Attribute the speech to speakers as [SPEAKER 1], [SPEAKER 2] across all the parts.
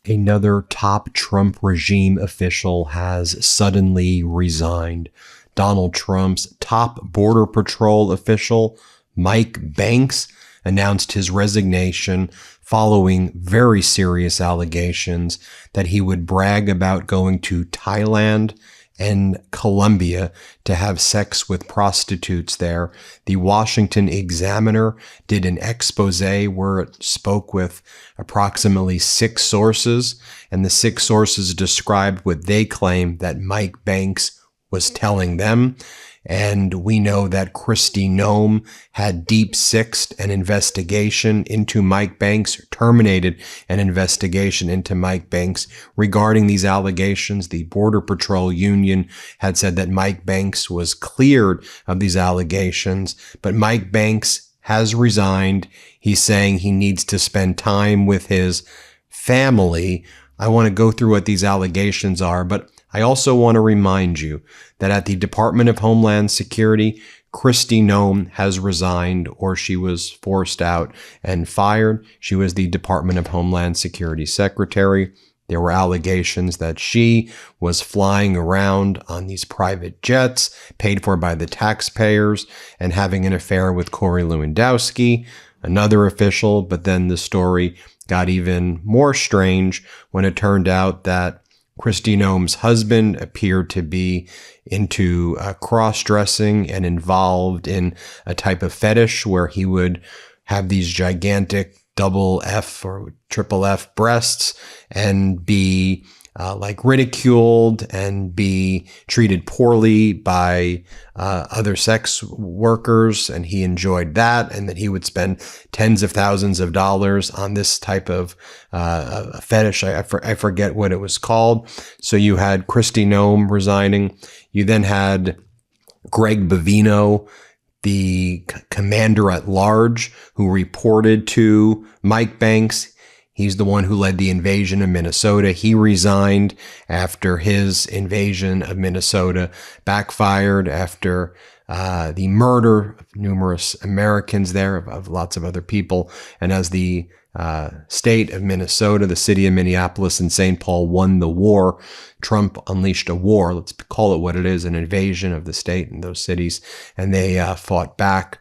[SPEAKER 1] Another top Trump regime official has suddenly resigned. Donald Trump's top Border Patrol official, Mike Banks, announced his resignation following very serious allegations that he would brag about going to Thailand and Colombia to have sex with prostitutes there. The Washington Examiner did an expose where it spoke with approximately 6 sources, and the 6 sources described what they claim that Mike Banks was telling them. And we know that Kristi Noem had deep-sixed an investigation into Mike Banks, or terminated an investigation into Mike Banks regarding these allegations. The Border Patrol Union had said that Mike Banks was cleared of these allegations, but Mike Banks has resigned. He's saying he needs to spend time with his family. I want to go through what these allegations are, but I also want to remind you that at the Department of Homeland Security, Kristi Noem has resigned, or she was forced out and fired. She was the Department of Homeland Security Secretary. There were allegations that she was flying around on these private jets paid for by the taxpayers and having an affair with Corey Lewandowski, another official. But then the story got even more strange when it turned out that Kristi Noem's husband appeared to be into cross-dressing and involved in a type of fetish where he would have these gigantic double F or triple F breasts and be ridiculed and be treated poorly by other sex workers. And he enjoyed that, and that he would spend tens of thousands of dollars on this type of fetish. I forget what it was called. So you had Kristi Noem resigning. You then had Greg Bovino, the commander at large, who reported to Mike Banks. He's the one who led the invasion of Minnesota. He resigned after his invasion of Minnesota backfired, after the murder of numerous Americans there, of lots of other people. And as the state of Minnesota, the city of Minneapolis and St. Paul won the war, Trump unleashed a war. Let's call it what it is, an invasion of the state and those cities. And they fought back.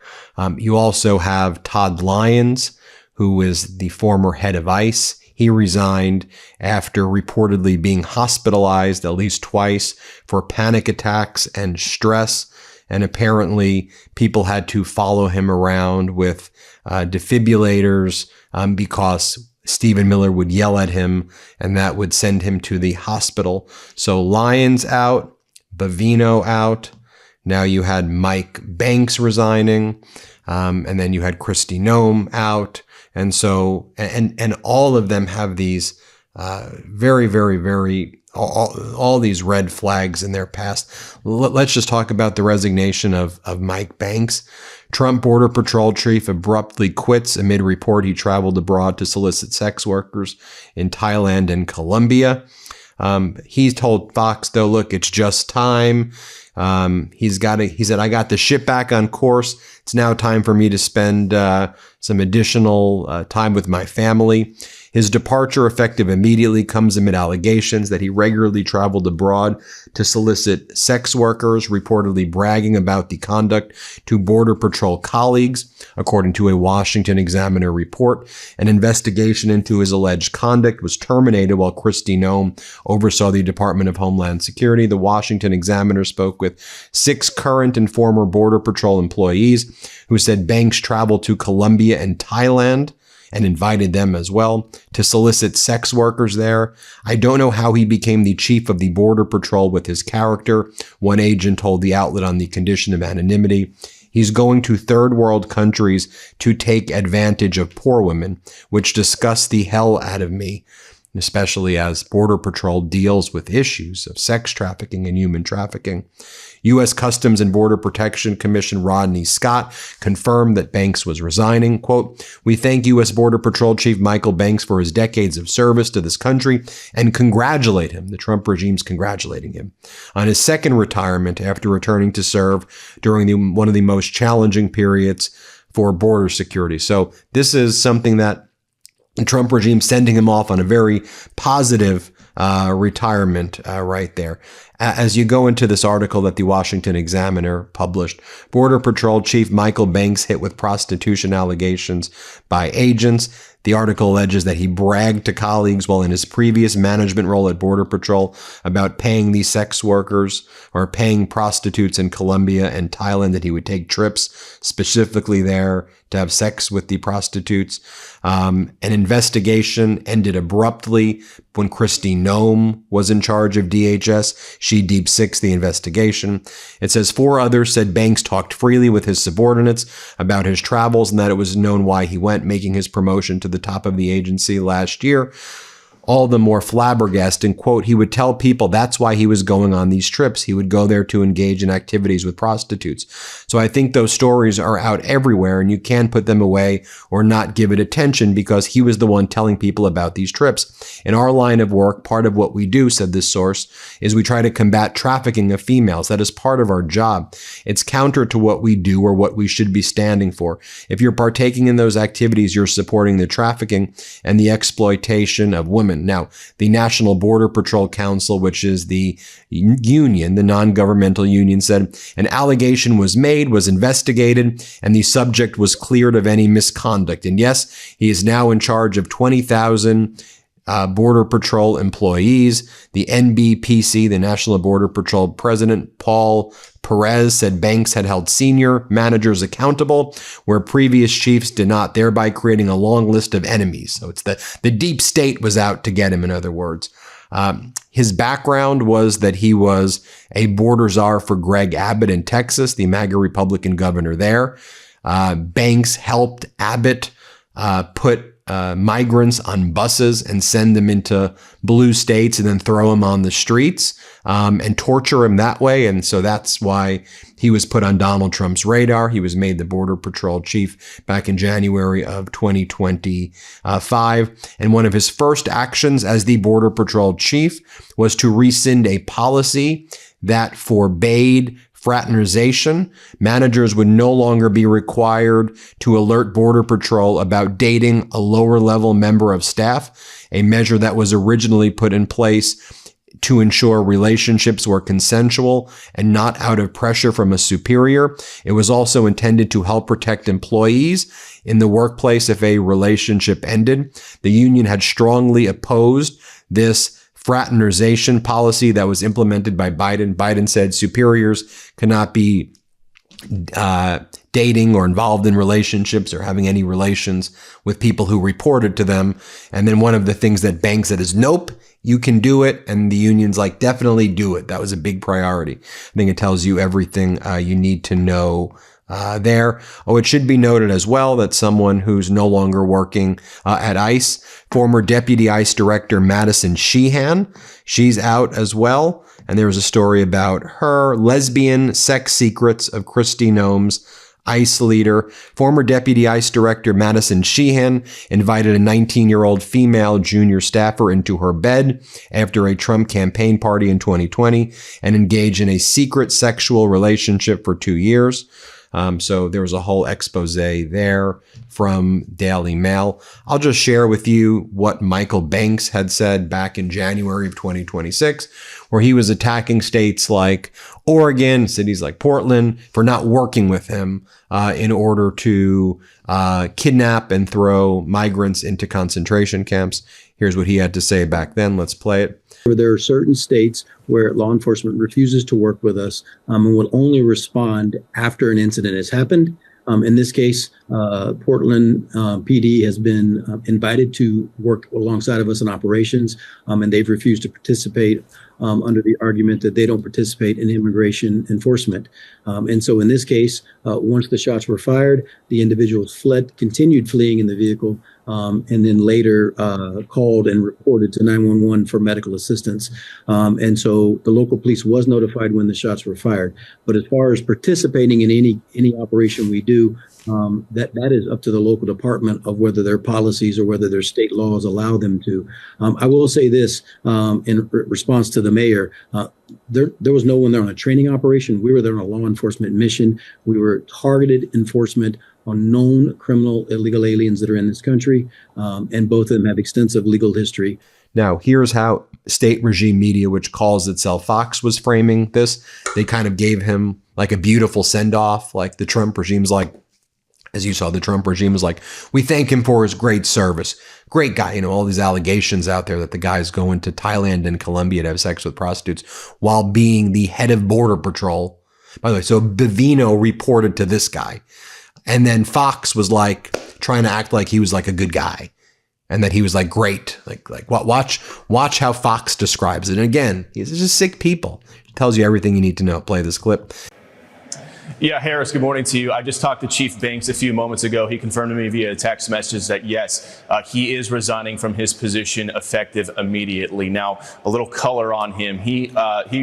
[SPEAKER 1] You also have Todd Lyons, who is the former head of ICE. He resigned after reportedly being hospitalized at least twice for panic attacks and stress. And apparently people had to follow him around with defibrillators because Stephen Miller would yell at him, and that would send him to the hospital. So Lyons out, Bovino out. Now you had Mike Banks resigning, and then you had Kristi Noem out. And so, and all of them have these very, very, very, all these red flags in their past. Let's just talk about the resignation of Mike Banks. Trump Border Patrol chief abruptly quits amid report he traveled abroad to solicit sex workers in Thailand and Colombia. He told Fox, though, look, it's just time. He said, I got the ship back on course. It's now time for me to spend some additional time with my family. His departure, effective immediately, comes amid allegations that he regularly traveled abroad to solicit sex workers, reportedly bragging about the conduct to Border Patrol colleagues. According to a Washington Examiner report, an investigation into his alleged conduct was terminated while Kristi Noem oversaw the Department of Homeland Security. The Washington Examiner spoke with 6 current and former Border Patrol employees who said Banks traveled to Colombia and Thailand and invited them as well to solicit sex workers there. I don't know how he became the chief of the Border Patrol with his character, one agent told the outlet on the condition of anonymity. He's going to third world countries to take advantage of poor women, which disgusts the hell out of me, especially as Border Patrol deals with issues of sex trafficking and human trafficking. U.S. Customs and Border Protection Commissioner Rodney Scott confirmed that Banks was resigning. Quote, "We thank U.S. Border Patrol Chief Michael Banks for his decades of service to this country and congratulate him." The Trump regime's congratulating him on his second retirement after returning to serve during one of the most challenging periods for border security. So this is something that the Trump regime sending him off on a very positive retirement right there. As you go into this article that the Washington Examiner published, Border Patrol Chief Michael Banks hit with prostitution allegations by agents. The article alleges that he bragged to colleagues while in his previous management role at Border Patrol about paying these sex workers or paying prostitutes in Colombia and Thailand, that he would take trips specifically there to have sex with the prostitutes. An investigation ended abruptly when Kristi Noem was in charge of DHS. She deep sixed the investigation. It says 4 others said Banks talked freely with his subordinates about his travels and that it was known why he went, making his promotion to the top of the agency last year all the more flabbergasting. Quote, he would tell people that's why he was going on these trips. He would go there to engage in activities with prostitutes. So I think those stories are out everywhere, and you can put them away or not give it attention because he was the one telling people about these trips. In our line of work, part of what we do, said this source, is we try to combat trafficking of females. That is part of our job. It's counter to what we do or what we should be standing for. If you're partaking in those activities, you're supporting the trafficking and the exploitation of women. Now, the National Border Patrol Council, which is the union, the non-governmental union, said an allegation was made, was investigated, and the subject was cleared of any misconduct. And yes, he is now in charge of 20,000 Border Patrol employees. The NBPC, the National Border Patrol President, Paul Perez, said Banks had held senior managers accountable where previous chiefs did not, thereby creating a long list of enemies. So it's the deep state was out to get him, in other words. His background was that he was a border czar for Greg Abbott in Texas, the MAGA Republican governor there. Banks helped Abbott put migrants on buses and send them into blue states and then throw them on the streets and torture him that way. And so that's why he was put on Donald Trump's radar. He was made the Border Patrol chief back in January of 2025. And one of his first actions as the Border Patrol chief was to rescind a policy that forbade fraternization. Managers would no longer be required to alert Border Patrol about dating a lower level member of staff, a measure that was originally put in place to ensure relationships were consensual and not out of pressure from a superior. It was also intended to help protect employees in the workplace if a relationship ended. The union had strongly opposed this fraternization policy that was implemented by Biden. Biden said superiors cannot be dating or involved in relationships or having any relations with people who reported to them. And then one of the things that Banks said is, nope, you can do it. And the union's like, definitely do it. That was a big priority. I think it tells you everything you need to know there. Oh, it should be noted as well that someone who's no longer working at ICE, former Deputy ICE Director Madison Sheehan, she's out as well. And there was a story about her lesbian sex secrets of Kristi Noem's ICE leader. Former Deputy ICE Director Madison Sheehan invited a 19-year-old female junior staffer into her bed after a Trump campaign party in 2020 and engaged in a secret sexual relationship for 2 years. So there was a whole expose there from Daily Mail. I'll just share with you what Michael Banks had said back in January of 2026, where he was attacking states like Oregon, cities like Portland, for not working with him in order to kidnap and throw migrants into concentration camps. Here's what he had to say back then. Let's play it.
[SPEAKER 2] There are certain states where law enforcement refuses to work with us and will only respond after an incident has happened. In this case, Portland PD has been invited to work alongside of us in operations, and they've refused to participate under the argument that they don't participate in immigration enforcement. And so in this case, once the shots were fired, the individuals fled, continued fleeing in the vehicle, and then later called and reported to 911 for medical assistance. And so the local police was notified when the shots were fired. But as far as participating in any operation we do, that is up to the local department of whether their policies or whether their state laws allow them to. I will say this in response to the mayor. There was no one there on a training operation. We were there on a law enforcement mission. We were targeted enforcement on known criminal illegal aliens that are in this country, and both of them have extensive legal history.
[SPEAKER 1] Now, here's how state regime media, which calls itself Fox, was framing this. They kind of gave him like a beautiful send-off. Like the Trump regime's like, as you saw, the Trump regime is like, we thank him for his great service. Great guy. You know, all these allegations out there that the guy's going to Thailand and Colombia to have sex with prostitutes while being the head of Border Patrol. By the way, so Bavino reported to this guy. And then Fox was like trying to act like he was like a good guy. And that he was like, great. Like watch how Fox describes it. And again, he's just sick people. It tells you everything you need to know. Play this clip.
[SPEAKER 3] Yeah, Harris, good morning to you. I just talked to Chief Banks a few moments ago. He confirmed to me via a text message that, yes, he is resigning from his position effective immediately. Now, a little color on him. He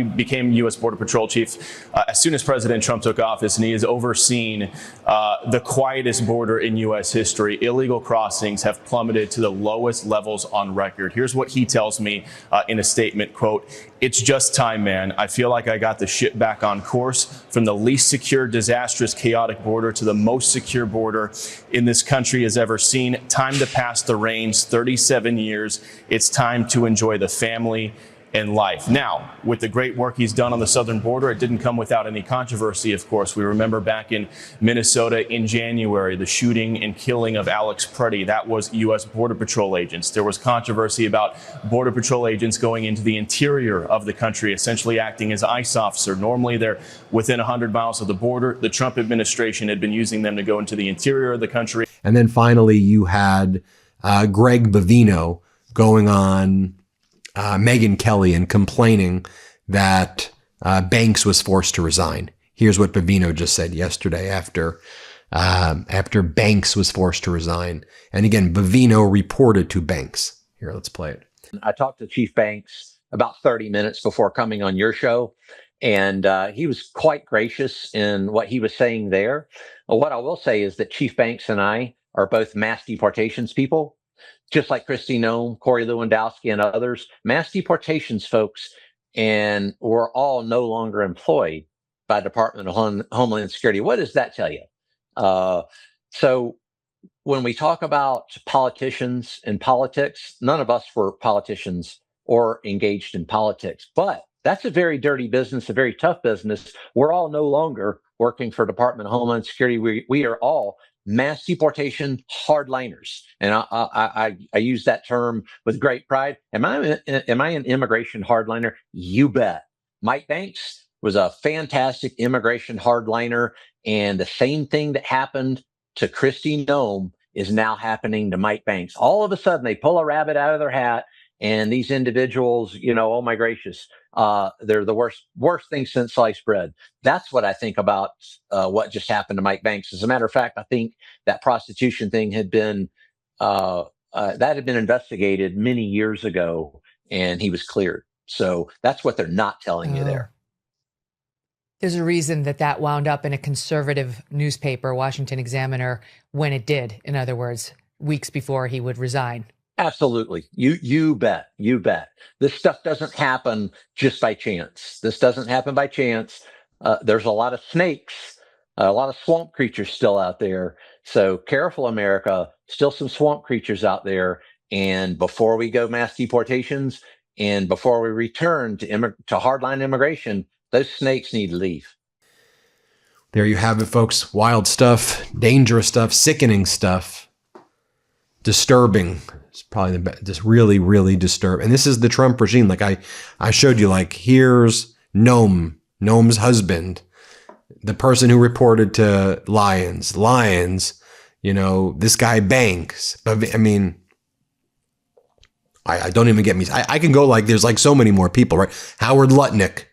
[SPEAKER 3] became U.S. Border Patrol Chief as soon as President Trump took office, and he has overseen the quietest border in U.S. history. Illegal crossings have plummeted to the lowest levels on record. Here's what he tells me in a statement, quote, "It's just time, man. I feel like I got the ship back on course from the least secure, disastrous, chaotic border to the most secure border in this country has ever seen. Time to pass the reins, 37 years. It's time to enjoy the family and life." Now, with the great work he's done on the southern border, it didn't come without any controversy, of course. We remember back in Minnesota in January, the shooting and killing of Alex Preddy. That was U.S. Border Patrol agents. There was controversy about Border Patrol agents going into the interior of the country, essentially acting as ICE officer. Normally, they're within 100 miles of the border. The Trump administration had been using them to go into the interior of the country.
[SPEAKER 1] And then finally, you had Greg Bavino going on Megyn Kelly and complaining that Banks was forced to resign. Here's what Bavino just said yesterday after Banks was forced to resign. And again, Bavino reported to Banks. Here, let's play it.
[SPEAKER 4] I talked to Chief Banks about 30 minutes before coming on your show, and he was quite gracious in what he was saying there. What I will say is that Chief Banks and I are both mass deportations people. Just like Kristi Noem, Corey Lewandowski, and others, mass deportations folks, and we're all no longer employed by Department of Homeland Security. What does that tell you? So when we talk about politicians and politics, none of us were politicians or engaged in politics, but that's a very dirty business, a very tough business. We're all no longer working for Department of Homeland Security. We are all mass deportation hardliners, and I use that term with great pride. Am I an immigration hardliner? You bet. Mike Banks was a fantastic immigration hardliner, and the same thing that happened to Kristi Noem is now happening to Mike Banks. All of a sudden, they pull a rabbit out of their hat, and these individuals, oh my gracious, they're the worst thing since sliced bread. That's what I think about what just happened to Mike Banks. As a matter of fact, I think that prostitution thing had been investigated many years ago, and he was cleared. So that's what they're not telling you there.
[SPEAKER 5] There's a reason that wound up in a conservative newspaper, Washington Examiner, when it did. In other words, weeks before he would resign.
[SPEAKER 4] Absolutely. You bet. You bet. This stuff doesn't happen just by chance. This doesn't happen by chance. There's a lot of snakes, a lot of swamp creatures still out there. So careful, America. Still some swamp creatures out there. And before we go mass deportations and before we return to hardline immigration, those snakes need to leave.
[SPEAKER 1] There you have it, folks. Wild stuff, dangerous stuff, sickening stuff, disturbing. It's probably the best, just really, really disturbing. And this is the Trump regime. Like I showed you, like, here's Noem's husband, the person who reported to Lyons, this guy Banks. I mean, I don't even get me. I can go like, there's like so many more people, right? Howard Lutnick.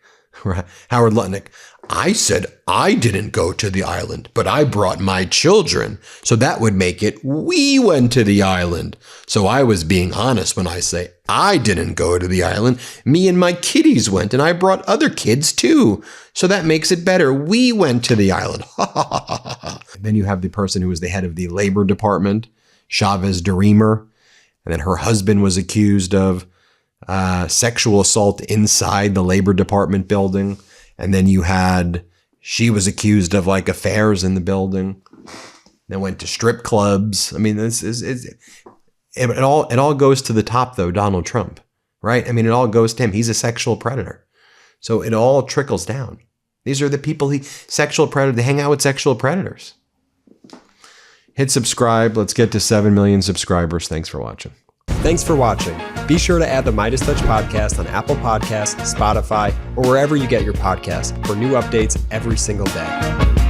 [SPEAKER 1] I said I didn't go to the island, but I brought my children. So that would make it we went to the island. So I was being honest when I say I didn't go to the island. Me and my kiddies went, and I brought other kids too. So that makes it better. We went to the island. Then you have the person who was the head of the Labor Department, Chavez DeRemer. And then her husband was accused of sexual assault inside the Labor Department building. And then she was accused of like affairs in the building. then went to strip clubs. I mean, it all goes to the top though, Donald Trump, right? I mean, it all goes to him. He's a sexual predator. So it all trickles down. These are the people sexual predator, they hang out with sexual predators. Hit subscribe. Let's get to 7 million subscribers. Thanks for watching.
[SPEAKER 6] Thanks for watching. Be sure to add the MeidasTouch podcast on Apple Podcasts, Spotify, or wherever you get your podcasts for new updates every single day.